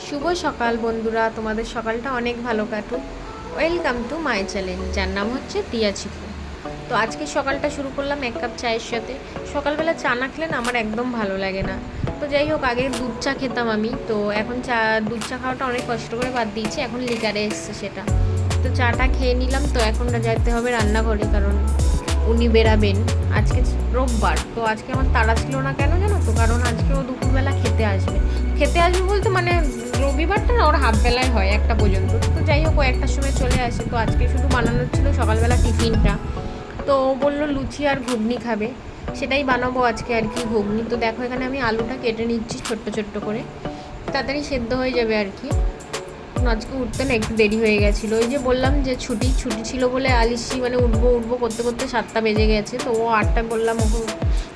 শুভ সকাল বন্ধুরা, তোমাদের সকালটা অনেক ভালো কাটুক। ওয়েলকাম টু মাই চ্যানেল, যার নাম হচ্ছে দিয়া চিকু। তো আজকে সকালটা শুরু করলাম এক কাপ চায়ের সাথে। সকালবেলা চা না খেলে না আমার একদম ভালো লাগে না। তো যাই হোক, আগে দুধ চা খেতাম আমি, তো এখন দুধ চা খাওয়াটা অনেক কষ্ট করে বাদ দিয়েছি, এখন লিকারে এসছে সেটা। তো চাটা খেয়ে নিলাম। তো এখন যেতে হবে রান্নাঘরে, কারণ উনি বেরাবেন। আজকে রোববার, তো আজকে আমার তাড়া ছিল না, কেন জানো তো? কারণ আজকে ও দুপুরবেলা খেতে আসবে বলতে মানে রবিবারটা না ওর হাফ বেলায় হয়, 1টা পর্যন্ত। তো যাই হোক, ও 1টার সময় চলে আসে। তো আজকে শুধু বানানোর ছিল সকালবেলা টিফিনটা। তো ও বললো লুচি আর ঘুগনি খাবে, সেটাই বানাবো আজকে আর কি, ঘুগনি। তো দেখো এখানে আমি আলুটা কেটে নিচ্ছি ছোট্ট ছোট্ট করে, তাড়াতাড়ি সেদ্ধ হয়ে যাবে আর কি। আজকে উঠতে না একটু দেরি হয়ে গেছিলো, ওই যে বললাম যে ছুটি ছিল বলে আলিসি মানে উঠবো করতে করতে 7টা বেজে গেছে। তো ও 8টায় বললাম ওকে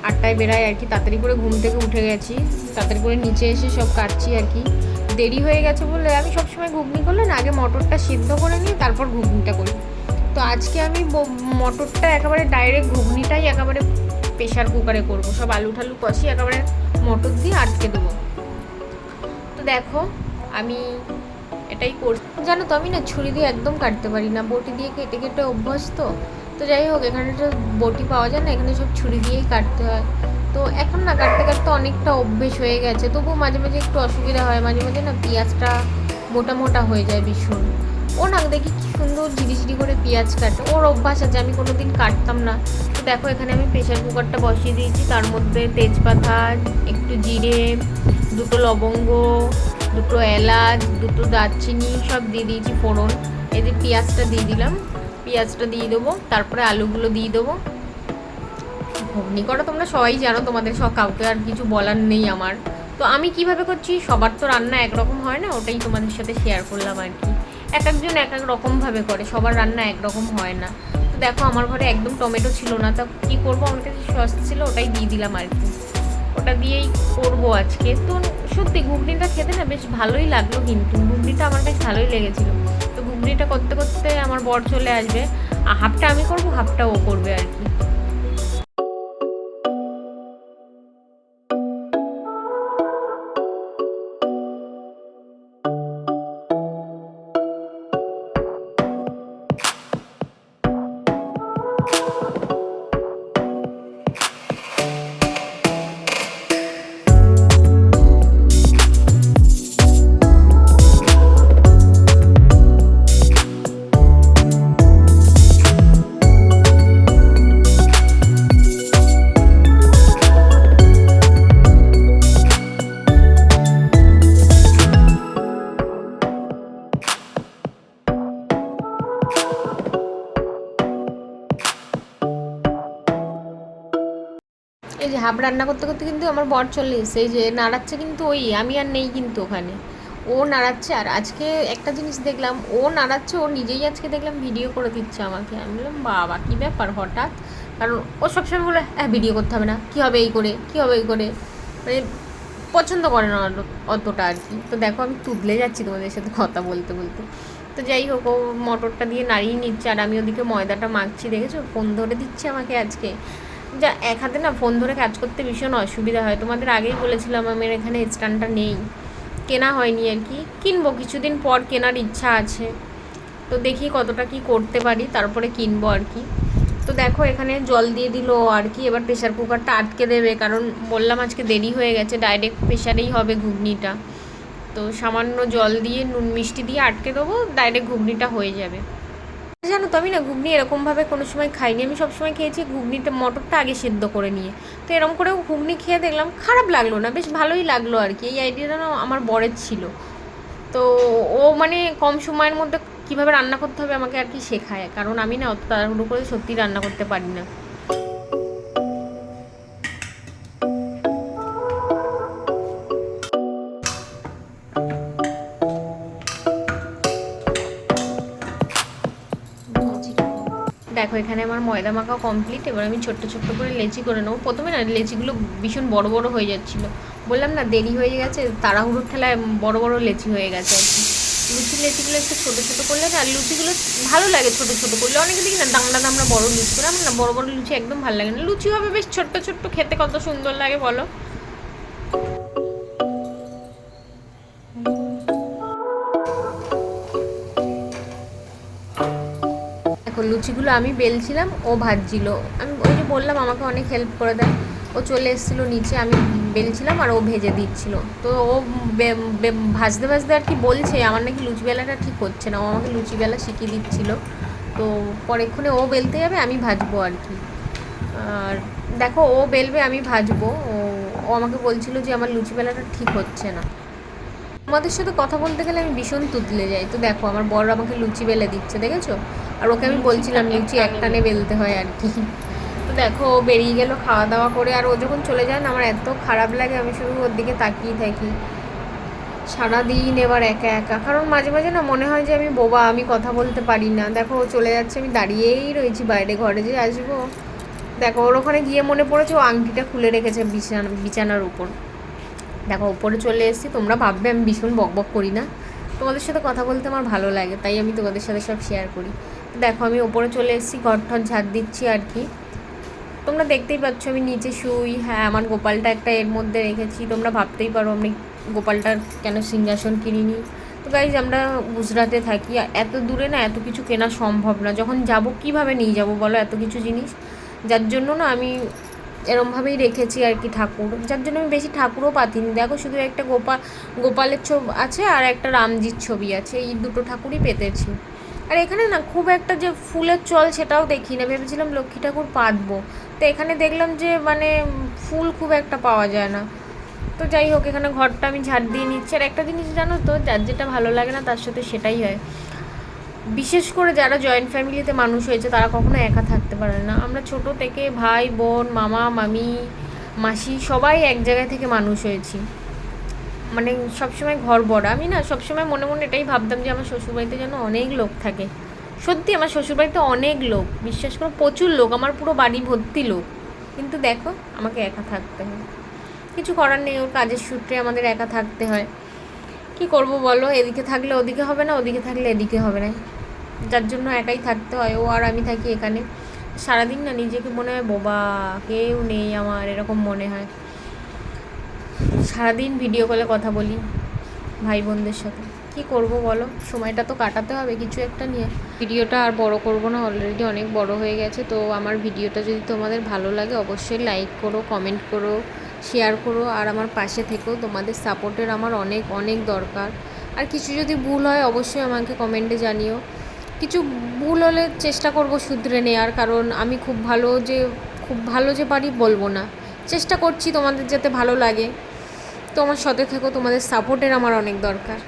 8টায় বেরায় আর কি, তাড়াতাড়ি করে ঘুম থেকে উঠে গেছি, তাড়াতাড়ি করে নিচে এসে সব কাটছি আর কি। দেরি হয়ে গেছে বলে আমি সবসময় ঘুগনি করলে না আগে মটরটা সিদ্ধ করে নিয়ে তারপর ঘুগনিটা করি। তো আজকে আমি মটরটা একেবারে ডাইরেক্ট ঘুগনিটাই একেবারে প্রেশার কুকারে করবো, সব আলু ঠালু কষি একেবারে মটর দিয়ে আটকে দেবো। তো দেখো আমি এটাই করছি। জানো তো আমি না ছুরি দিয়ে একদম কাটতে পারি না, বটি দিয়ে কেটে কেটে অভ্যাস। তো যাই হোক, এখানে তো বটি পাওয়া যায় না, এখানে সব ছুরি দিয়েই কাটতে হয়। তো এখন না কাটতে কাটতে অনেকটা অভ্যেস হয়ে গেছে, তবুও মাঝে মাঝে একটু অসুবিধা হয়, মাঝে মাঝে না পেঁয়াজটা মোটা মোটা হয়ে যায় ভীষণ। ও না দেখি কি সুন্দর ঝিরি করে পেঁয়াজ কাটে, ওর অভ্যাস আছে, আমি কোনো দিন কাটতাম না। তো দেখো এখানে আমি প্রেশার কুকারটা বসিয়ে দিয়েছি, তার মধ্যে তেজপাতা, একটু জিরে, দুটো লবঙ্গ, দুটো এলাচ, দুটো দারচিনি সব দিয়ে দিয়েছি ফোড়ন। এই যে পেঁয়াজটা দিয়ে দিলাম, পেঁয়াজটা দিয়ে দেবো, তারপরে আলুগুলো দিয়ে দেবো। ঘুগনি করা তোমরা সবাই জানো, তোমাদের কাউকে আর কিছু বলার নেই আমার। তো আমি কিভাবে করছি, সবার তো রান্না একরকম হয় না, ওটাই তোমাদের সাথে শেয়ার করলাম আর কি। এক একজন এক এক রকমভাবে করে, সবার রান্না একরকম হয় না। তো দেখো আমার ঘরে একদম টমেটো ছিল না, তা কী করবো, আমার কাছে সস ছিল, ওটাই দিয়ে দিলাম আর কি। ওটা দিয়েই করবো আজকে। তো সত্যি ঘুগনিটা খেতে না বেশ ভালোই লাগলো, কিন্তু ঘুগনিটা আমার বেশ ভালোই লেগেছিলো। তো ঘুগনিটা করতে করতে আমার বর চলে আসবে, হাফটা আমি করবো হাফটা ও করবে আর কি। এই যে হাফ রান্না করতে করতে কিন্তু আমার বর চলে এসেছে, এই যে নাড়াচ্ছে, কিন্তু ওই আমি আর নেই কিন্তু ওখানে, ও নাড়াচ্ছে। আর আজকে একটা জিনিস দেখলাম, ও নাড়াচ্ছে, ও নিজেই আজকে দেখলাম ভিডিও করে দিচ্ছে আমাকে। আমি বললাম বাবা কী ব্যাপার হঠাৎ, কারণ ও সবসময় বলে হ্যাঁ ভিডিও করতে হবে না, কী হবে এই করে, কী হবে এই করে, মানে পছন্দ করে না অতটা আর কি। তো দেখো আমি তুদলে যাচ্ছি তোমাদের সাথে কথা বলতে বলতে। তো যাই হোক, ও মটরটা দিয়ে নাড়িয়ে নিচ্ছে, আর আমি ওদিকে ময়দাটা মাখছি, দেখেছো ফোন ধরে দিচ্ছে আমাকে আজকে। যা এক হাতে না ফোন ধরে কাজ করতে ভীষণ অসুবিধা হয়, তোমাদের আগেই বলেছিলাম আমার এখানে স্ট্যান্ডটা নেই, কেনা হয়নি আর কি, কিনবো কিছুদিন পর, কেনার ইচ্ছা আছে। তো দেখি কতটা কি করতে পারি, তারপরে কিনবো আর কি। তো দেখো এখানে জল দিয়ে দিল আর কি, এবার প্রেশার কুকারটা আটকে দেবে, কারণ বললাম আজকে দেরি হয়ে গেছে, ডাইরেক্ট প্রেশারেই হবে ঘুগনিটা। তো সামান্য জল দিয়ে নুন মিষ্টি দিয়ে আটকে দেবো, ডাইরেক্ট ঘুগনিটা হয়ে যাবে। জানো তো আমি না ঘুগনি এরকমভাবে কোনো সময় খাইনি, আমি সবসময় খেয়েছি ঘুগনিটা মটরটা আগে সেদ্ধ করে নিয়ে। তো এরকম করেও ঘুগনি খেয়ে দেখলাম, খারাপ লাগলো না, বেশ ভালোই লাগলো আর কি। এই আইডিয়াটা না আমার বরের ছিল। তো ও মানে কম সময়ের মধ্যে কীভাবে রান্না করতে হবে আমাকে আর কি শেখায়, কারণ আমি না অত তাড়াহুড়ো করে সত্যি রান্না করতে পারি না। দেখো এখানে আমার ময়দা মাখা কমপ্লিট, এবার আমি ছোট্ট ছোট্ট করে লেচি করে নেবো। প্রথমে না লেচিগুলো ভীষণ বড় বড় হয়ে যাচ্ছিলো, বললাম না দেরি হয়ে গেছে, তাড়াহুড়োর ঠেলায় বড় বড় লেচি হয়ে গেছে আর কি। লেচিগুলো একটু ছোটো ছোটো করলে না, লুচিগুলো ভালো লাগে ছোটো ছোটো করলে। অনেকে দেখি না দামড়া দামড়া বড় লুচি করে, আমার না বড় বড় লুচি একদম ভালো লাগে না, লুচি হবে বেশ ছোট্ট ছোট্ট, খেতে কত সুন্দর লাগে বলো। লুচিগুলো আমি বেলছিলাম, ও ভাজছিল। আমি ওই যে বললাম আমাকে অনেক হেল্প করে দেয়। ও চলে এসেছিলো নিচে, আমি বেলছিলাম আর ও ভেজে দিচ্ছিল। তো ও ভাজতে ভাজতে আর কি বলছে আমার নাকি লুচি বেলাটা ঠিক হচ্ছে না, ও আমাকে লুচি বেলা শিখিয়ে দিচ্ছিলো। তো পরেক্ষণে ও বেলতে যাবে, আমি ভাজবো আর কি। আর দেখো, ও বেলবে আমি ভাজবো। ও আমাকে বলছিল যে আমার লুচি বেলাটা ঠিক হচ্ছে না। তোমাদের সাথে কথা বলতে গেলে আমি ভীষণ তুতলে যাই। তো দেখো আমার বর আমাকে লুচি বেলে দিচ্ছে, দেখেছো? আর ওকে আমি বলছিলাম লুচি একটানে বেলতে হয় আর কি। তো দেখো ও বেরিয়ে গেল খাওয়া দাওয়া করে। আর ও যখন চলে যায় না, আমার এত খারাপ লাগে, আমি শুধু ওর দিকে তাকিয়ে থাকি সারাদিন। এবার একা একা, কারণ মাঝে মাঝে না মনে হয় যে আমি বোবা, আমি কথা বলতে পারি না। দেখো ও চলে যাচ্ছে, আমি দাঁড়িয়েই রয়েছি বাইরে, ঘরে যে আসবো। দেখো ওর ওখানে গিয়ে মনে পড়েছে ও আংটিটা খুলে রেখেছে বিছানার উপর। দেখো উপরে চলে এসেছি। তোমরা ভাববে আমি ভীষণ বকবক করি না, তোমাদের সাথে কথা বলতে আমার ভালো লাগে, তাই আমি তোমাদের সাথে সব শেয়ার করি। দেখো আমি ওপরে চলে এসেছি, ঘর ঠর ঝাড় দিচ্ছি আর কি। তোমরা দেখতেই পাচ্ছ আমি নিচে শুই। হ্যাঁ, আমার গোপালটা একটা এর মধ্যে রেখেছি। তোমরা ভাবতেই পারো আমি গোপালটার কেন সিংহাসন কিনিনি। তো গাইজ আমরা গুজরাটে থাকি, এত দূরে না এত কিছু কেনা সম্ভব না। যখন যাব কিভাবে নিয়ে যাব বলো এত কিছু জিনিস? যার জন্য না আমি এরমভাবেই রেখেছি আর কি ঠাকুর, যার জন্য আমি বেশি ঠাকুরও পাতিনি। দেখো শুধু একটা গোপালের ছবি আছে আর একটা রামজির ছবি আছে, এই দুটো ঠাকুরই পেতেছি। আর এখানে না খুব একটা যে ফুলের চল সেটাও দেখি না, ভেবেছিলাম লক্ষ্মী ঠাকুর পাতবো। তো এখানে দেখলাম যে মানে ফুল খুব একটা পাওয়া যায় না। তো যাই হোক, এখানে ঘরটা আমি ঝাড় দিয়ে নিচ্ছি। আর একটা জিনিস জানো তো, যার যেটা ভালো লাগে না তার সাথে সেটাই হয়। বিশেষ করে যারা জয়েন্ট ফ্যামিলিতে মানুষ হয়েছে তারা কখনো একা থাকতে পারে না। আমরা ছোট থেকে ভাই বোন মামা মামি মাসি সবাই এক জায়গায় থেকে মানুষ হয়েছি, মানে সবসময় ঘর ভরা। আমি না সবসময় মনে মনে এটাই ভাবতাম যে আমার শ্বশুরবাড়িতে যেন অনেক লোক থাকে। সত্যি আমার শ্বশুরবাড়িতে অনেক লোক, বিশ্বাস করো প্রচুর লোক, আমার পুরো বাড়ি ভর্তি লোক। কিন্তু দেখো আমাকে একা থাকতে হয়, কিছু করার নেই, ওর কাজের সূত্রে আমাদের একা থাকতে হয়। কি করব বলো, এদিকে থাকলে ওদিকে হবে না, ওদিকে থাকলে এদিকে হবে না, যার জন্য একাই থাকতে হয়। ও আর আমি থাকি এখানে। সারাদিন না নিজেকে মনে হয় বোবা, কেউ নেই আমার, এরকম মনে হয়। সারাদিন ভিডিও কলে কথা বলি ভাই বোনদের সাথে। কি করব বলো, সময়টা তো কাটাতে হবে কিছু একটা নিয়ে। ভিডিওটা আর বড় করব না, অলরেডি অনেক বড় হয়ে গেছে। তো আমার ভিডিওটা যদি তোমাদের ভালো লাগে অবশ্যই লাইক করো, কমেন্ট করো, শেয়ার করো, আর আমার পাশে থেকেও। তোমাদের সাপোর্টের আমার অনেক অনেক দরকার। আর কিছু যদি ভুল হয় অবশ্যই আমাকে কমেন্টে জানিও। কিছু ভুল হলে চেষ্টা করব শুধরে নেওয়ার, কারণ আমি খুব ভালো যে পারি বলবো না, চেষ্টা করছি তোমাদের যাতে ভালো লাগে। তো আমার সাথে থেকো, তোমাদের সাপোর্টের আমার অনেক দরকার।